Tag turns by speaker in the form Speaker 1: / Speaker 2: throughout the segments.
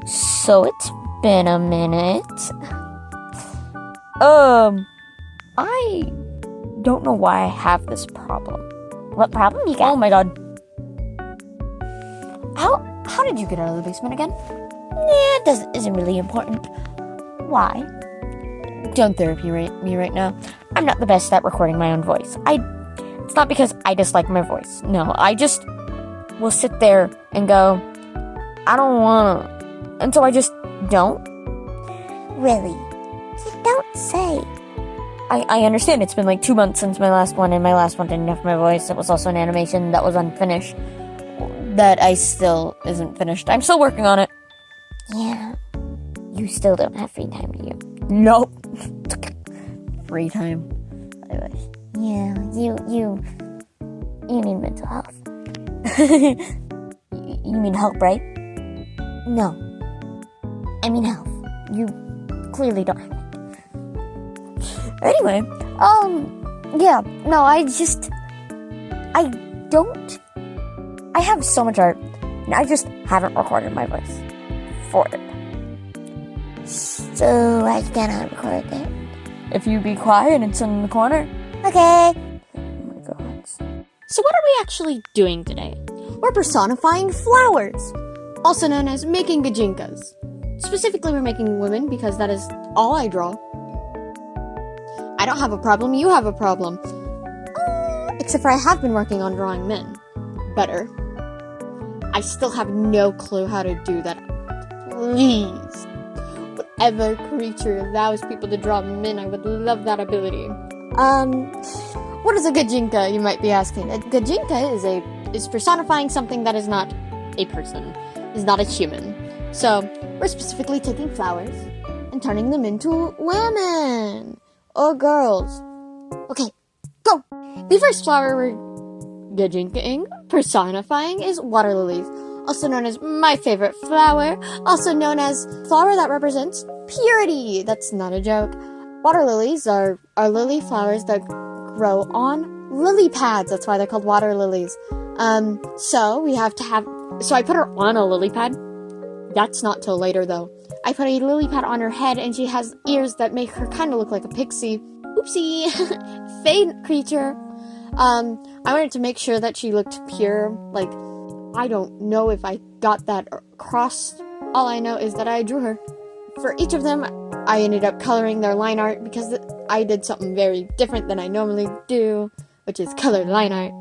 Speaker 1: So it's been a minute. I don't know why I have this problem.
Speaker 2: What problem you got?
Speaker 1: Oh my god. How did you get out of the basement again?
Speaker 2: Isn't really important.
Speaker 1: Why? Don't therapy me right now. I'm not the best at recording my own voice. It's not because I dislike my voice. No, I just will sit there and go, I don't wanna, until I just don't.
Speaker 2: Really? You don't say.
Speaker 1: I understand it's been like 2 months since my last one, and my last one didn't have my voice. It was also an animation that was unfinished. That I still isn't finished. I'm still working on it.
Speaker 2: Yeah. You still don't have free time, do you?
Speaker 1: Nope. Free time. I wish.
Speaker 2: Yeah, you need mental health.
Speaker 1: You mean help, right?
Speaker 2: No. I mean health.
Speaker 1: You clearly don't have it. Anyway, yeah, no, I have so much art, and I just haven't recorded my voice for it.
Speaker 2: So I cannot record it.
Speaker 1: If you be quiet, it's in the corner.
Speaker 2: Okay.
Speaker 1: Oh my god.
Speaker 3: So what are we actually doing today? We're personifying flowers, also known as making gajinkas. Specifically, we're making women because that is all I draw. I don't have a problem, you have a problem. Except for I have been working on drawing men better. I still have no clue how to do that. Please, whatever creature allows people to draw men, I would love that ability. What is a gajinka, you might be asking? A gajinka is personifying something that is not a person, is not a human. So, we're specifically taking flowers and turning them into women or girls. Okay, go! The first flower we're gajinkaing, personifying, is water lilies, also known as my favorite flower, also known as flower that represents purity. That's not a joke. Water lilies are lily flowers that grow on lily pads. That's why they're called water lilies. So I put her on a lily pad. That's not till later though. I put a lily pad on her head and she has ears that make her kind of look like a pixie. Oopsie. Fade creature. I wanted to make sure that she looked pure. Like, I don't know if I got that across. All I know is that I drew her. For each of them, I ended up coloring their line art because I did something very different than I normally do, which is color line art.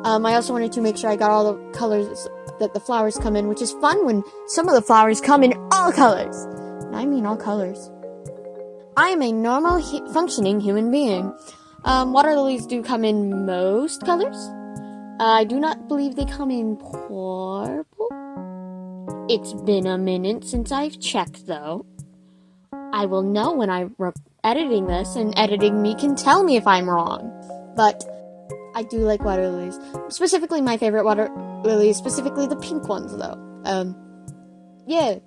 Speaker 3: I also wanted to make sure I got all the colors that the flowers come in, which is fun when some of the flowers come in all colors. And I mean all colors. I am a normal, functioning human being. Water lilies do come in most colors. I do not believe they come in purple. It's been a minute since I've checked, though. I will know when I'm editing this, and editing me can tell me if I'm wrong. But I do like water lilies. Specifically, my favorite water lilies, specifically the pink ones, though. Yeah.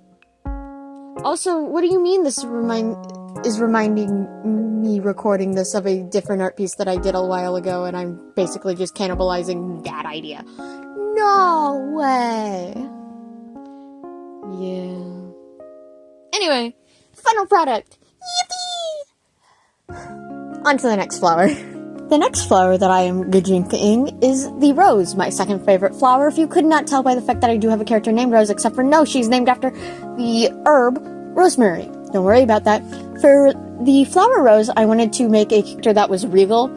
Speaker 3: Also, what do you mean this is reminding me recording this of a different art piece that I did a while ago, and I'm basically just cannibalizing that idea? No way! Yeah. Anyway, final product! Yippee! On to the next flower. The next flower that I am gajinkaing is the rose, my second favorite flower, if you could not tell by the fact that I do have a character named Rose, except for no, she's named after the herb rosemary. Don't worry about that. For the flower rose, I wanted to make a character that was regal.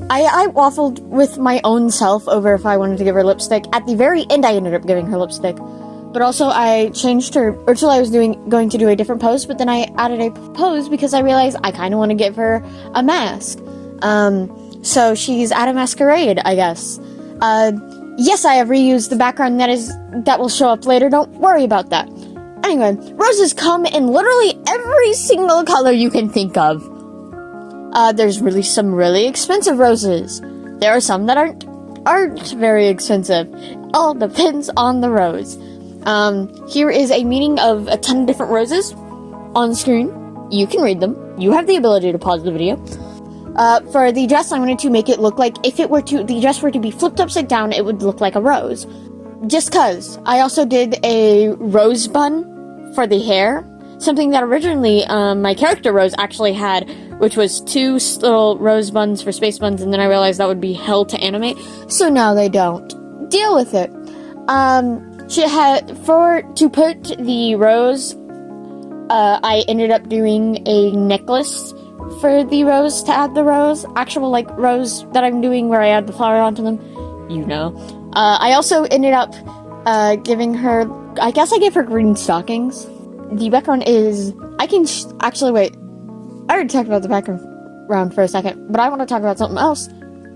Speaker 3: I waffled with my own self over if I wanted to give her lipstick. At the very end, I ended up giving her lipstick. But also, I changed her, until I was going to do a different pose, but then I added a pose because I realized I kind of want to give her a mask. So she's at a masquerade, I guess. Yes, I have reused the background that will show up later. Don't worry about that. Anyway, roses come in literally every single color you can think of. There's really some really expensive roses. There are some that aren't very expensive. All depends on the rose. Here is a meaning of a ton of different roses on screen. You can read them. You have the ability to pause the video. For the dress, I wanted to make it look like if the dress were to be flipped upside down, it would look like a rose. Just cause. I also did a rose bun for the hair, something that originally my character Rose actually had, which was 2 little rose buns for space buns, and then I realized that would be hell to animate, so now they don't. Deal with it. She had, to put the rose, I ended up doing a necklace for the rose, to add the rose, actual, like, rose that I'm doing where I add the flower onto them, you know. I also ended up, giving her, I guess I gave her green stockings. The background is, I can, actually, wait, I already talked about the background for a second, but I want to talk about something else.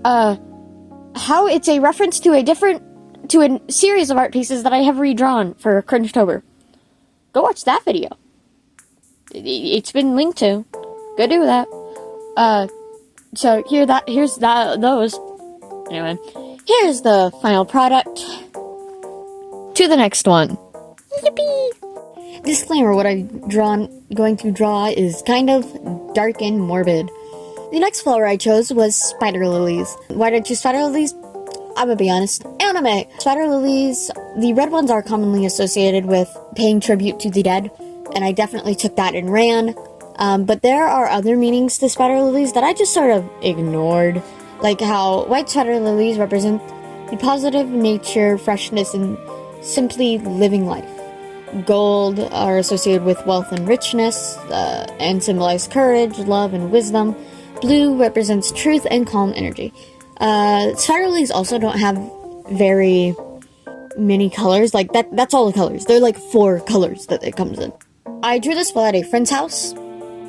Speaker 3: How it's a reference to a series of art pieces that I have redrawn for Cringetober. Go watch that video. It's been linked to. Go do that. So here's those. Anyway, here's the final product. To the next one. Yippee! Disclaimer, what I'm going to draw is kind of dark and morbid. The next flower I chose was spider lilies. Why did I choose spider lilies? I'm gonna be honest. Anime! Spider lilies, the red ones are commonly associated with paying tribute to the dead, and I definitely took that and ran. But there are other meanings to spider lilies that I just sort of ignored. Like how white spider lilies represent the positive nature, freshness, and simply living life. Gold are associated with wealth and richness, and symbolize courage, love, and wisdom. Blue represents truth and calm energy. Spider lilies also don't have very many colors. Like, that's all the colors. They're like 4 colors that it comes in. I drew this while at a friend's house,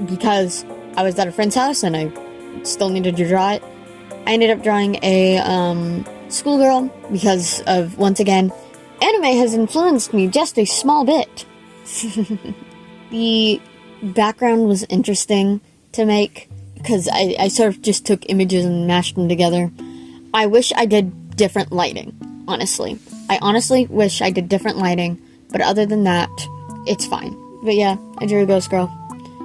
Speaker 3: because I was at a friend's house and I still needed to draw it. I ended up drawing a schoolgirl because of, once again, anime has influenced me just a small bit. The background was interesting to make because I sort of just took images and mashed them together. I wish I did different lighting, honestly. I honestly wish I did different lighting, but other than that, it's fine. But yeah, I drew a ghost girl.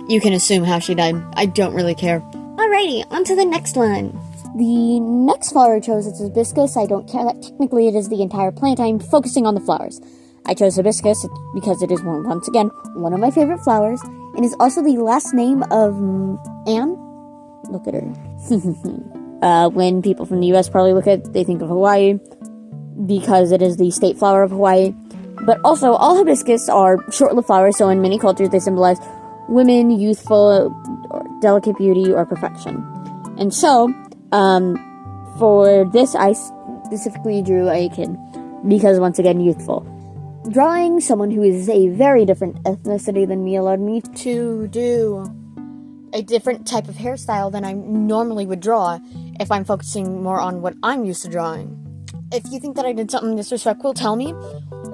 Speaker 3: You can assume how she died. I don't really care. Alrighty, on to the next one. The next flower I chose is hibiscus. I don't care that technically it is the entire plant. I'm focusing on the flowers. I chose hibiscus because it is, once again, one of my favorite flowers, and is also the last name of Anne. Look at her. When people from the US probably look at it, they think of Hawaii, because it is the state flower of Hawaii. But also, all hibiscus are short-lived flowers, so in many cultures they symbolize women, youthful, or delicate beauty, or perfection. And so, for this, I specifically drew a kid, because once again, youthful. Drawing someone who is a very different ethnicity than me allowed me to do a different type of hairstyle than I normally would draw if I'm focusing more on what I'm used to drawing. If you think that I did something disrespectful, tell me.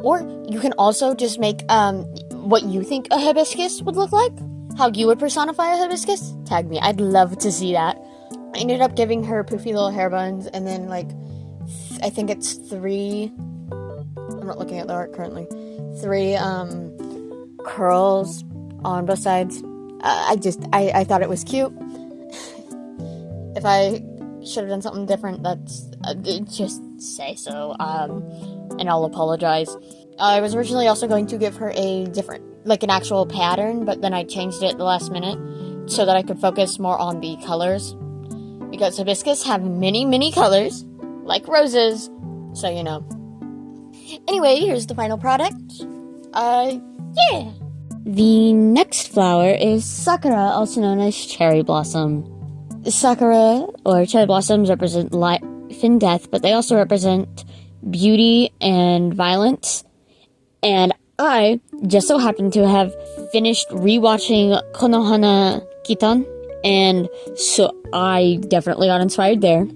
Speaker 3: Or you can also just make what you think a hibiscus would look like. How you would personify a hibiscus. Tag me. I'd love to see that. I ended up giving her poofy little hair buns, and then, like, I think it's 3... I'm not looking at the art currently. 3 curls on both sides. I thought it was cute. If I should have done something different, that's just say so. And I'll apologize. I was originally also going to give her a different, like an actual pattern, but then I changed it at the last minute so that I could focus more on the colors. Because hibiscus have many, many colors, like roses, so you know. Anyway, here's the final product. Yeah. The next flower is sakura, also known as cherry blossom. Sakura, or cherry blossoms, represent life and death, but they also represent beauty and violence. And I just so happen to have finished rewatching Konohana Kitan, and so I definitely got inspired there.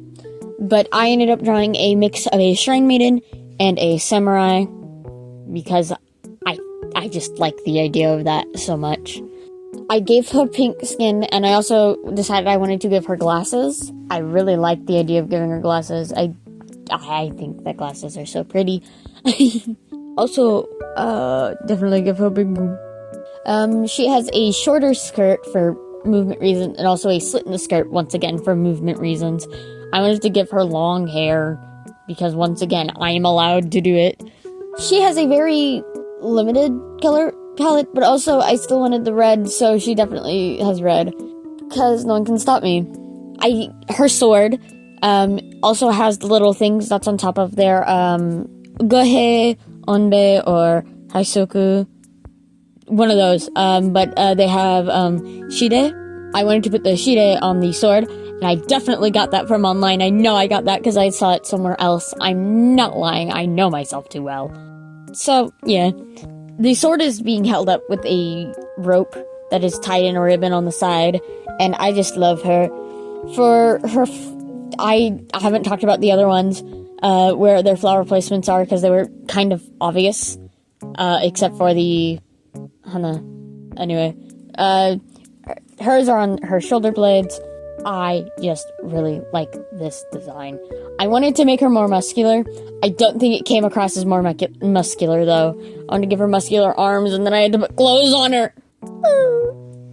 Speaker 3: But I ended up drawing a mix of a shrine maiden and a samurai, because I just like the idea of that so much. I gave her pink skin, and I also decided I wanted to give her glasses. I really like the idea of giving her glasses. I think that glasses are so pretty. Also, definitely give her a big boob. She has a shorter skirt for movement reasons, and also a slit in the skirt, once again, for movement reasons. I wanted to give her long hair, because once again, I am allowed to do it. She has a very limited color
Speaker 1: palette, but also I still wanted the red, so she definitely has red. Because no one can stop me. Her sword, also has the little things that's on top of their, gohei, onbe, or haisoku. One of those. But they have, shide. I wanted to put the shide on the sword, and I definitely got that from online. I know I got that because I saw it somewhere else. I'm not lying. I know myself too well. So, yeah. The sword is being held up with a rope that is tied in a ribbon on the side, and I just love her. For her, I haven't talked about the other ones, where their flower placements are, because they were kind of obvious, except for the Hana. Anyway, hers are on her shoulder blades. I just really like this design. I wanted to make her more muscular. I don't think it came across as more muscular, though. I wanted to give her muscular arms, and then I had to put clothes on her.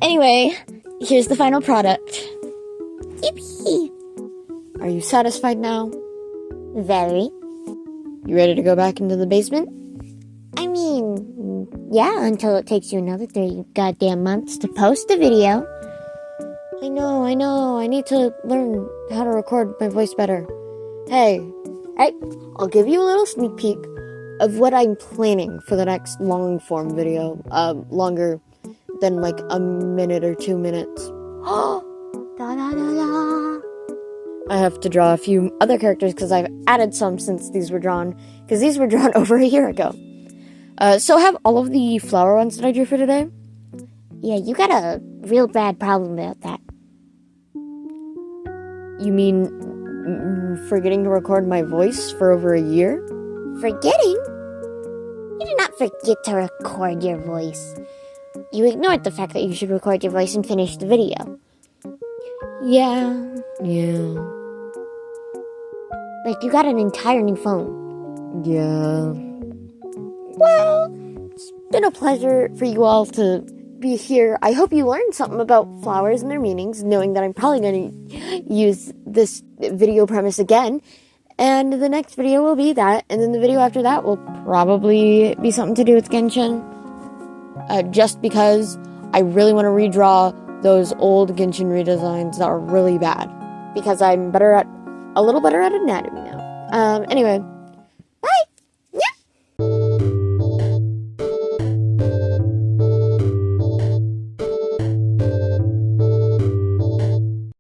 Speaker 1: Anyway, here's the final product.
Speaker 2: Yippee!
Speaker 3: Are you satisfied now?
Speaker 2: Very.
Speaker 3: You ready to go back into the basement?
Speaker 2: I mean, yeah, until it takes you another 3 goddamn months to post a video.
Speaker 3: I know. I need to learn how to record my voice better. Hey, I'll give you a little sneak peek of what I'm planning for the next long-form video. Longer than like a minute or 2 minutes.
Speaker 2: Da da da da.
Speaker 3: I have to draw a few other characters because I've added some since these were drawn. Because these were drawn over a year ago. So have all of the flower ones that I drew for today.
Speaker 2: Yeah, you got a real bad problem about that.
Speaker 3: You mean forgetting to record my voice for over a year?
Speaker 2: Forgetting? You did not forget to record your voice. You ignored the fact that you should record your voice and finish the video.
Speaker 3: Yeah.
Speaker 2: Like, you got an entire new phone.
Speaker 3: Yeah. Well, it's been a pleasure for you all to be here. I hope you learned something about flowers and their meanings, knowing that I'm probably going to use this video premise again. And the next video will be that, and then the video after that will probably be something to do with Genshin. Just because I really want to redraw those old Genshin redesigns that are really bad. Because I'm a little better at anatomy now. Anyway,